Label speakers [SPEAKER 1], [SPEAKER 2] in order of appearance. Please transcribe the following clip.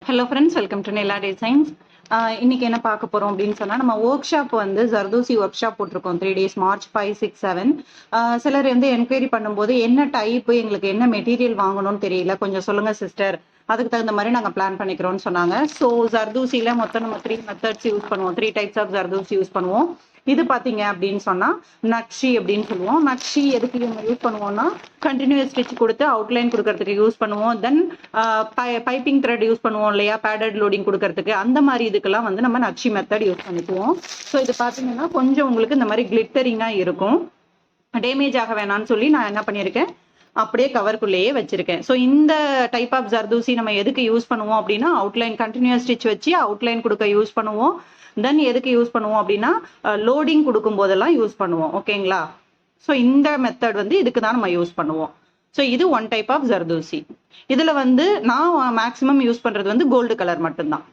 [SPEAKER 1] Hello friends, welcome to Nila designs. இன்னைக்கு என்ன பார்க்க போறோம் அப்படின்னு சொன்னா, நம்ம ஒர்க் ஷாப் வந்து ஜர்தோசி ஒர்க் ஷாப் போட்டிருக்கோம் 3 days, மார்ச் 5, 6, 7. சிலர் வந்து என்கொயரி பண்ணும்போது என்ன டைப், எங்களுக்கு என்ன மெட்டீரியல் வாங்கணும்னு தெரியல, கொஞ்சம் சொல்லுங்க சிஸ்டர், அதுக்கு தகுந்த மாதிரி நாங்கள் பிளான் பண்ணிக்கிறோம்னு சொன்னாங்க. ஸோ ஜர்தூசியில மொத்தம் நம்ம 3 மெத்தட்ஸ் யூஸ் பண்ணுவோம், 3 types ஆஃப் ஜர்தூசி யூஸ் பண்ணுவோம். இது பாத்தீங்க அப்படின்னு சொன்னா நக்ஷி அப்படின்னு சொல்லுவோம். நக்ஷி எதுக்கு நம்ம யூஸ் பண்ணுவோம்னா, கண்டினியூஸ் ஸ்டிச் கொடுத்து அவுட்லைன் கொடுக்கறதுக்கு யூஸ் பண்ணுவோம். தென் பைப்பிங் த்ரெட் யூஸ் பண்ணுவோம் இல்லையா, பேடட் லோடிங் கொடுக்கறதுக்கு, அந்த மாதிரி இதுக்கெல்லாம் வந்து நம்ம நக்ஷி மெத்தட் யூஸ் பண்ணிக்குவோம். ஸோ இது பாத்தீங்கன்னா கொஞ்சம் உங்களுக்கு இந்த மாதிரி கிளிட்டரிங்கா இருக்கும். டேமேஜ் ஆக வேணாம்னு சொல்லி நான் என்ன பண்ணியிருக்கேன், அப்படியே கவருக்குள்ளேயே வச்சிருக்கேன். ஸோ இந்த டைப் ஆஃப் ஜர்தூசி நம்ம எதுக்கு யூஸ் பண்ணுவோம் அப்படின்னா, அவுட்லைன் கண்டினியூஸ் ஸ்டிச் வச்சு அவுட்லைன் கொடுக்க யூஸ் பண்ணுவோம். தென் எதுக்கு யூஸ் பண்ணுவோம் அப்படின்னா, லோடிங் கொடுக்கும் போதெல்லாம் யூஸ் பண்ணுவோம். ஓகேங்களா? ஸோ இந்த மெத்தட் வந்து இதுக்கு தான் நம்ம யூஸ் பண்ணுவோம். ஸோ இது ஒன் டைப் ஆஃப் ஜர்தூசி. இதுல வந்து நான் மேக்சிமம் யூஸ் பண்றது வந்து கோல்டு கலர் மட்டும்தான்.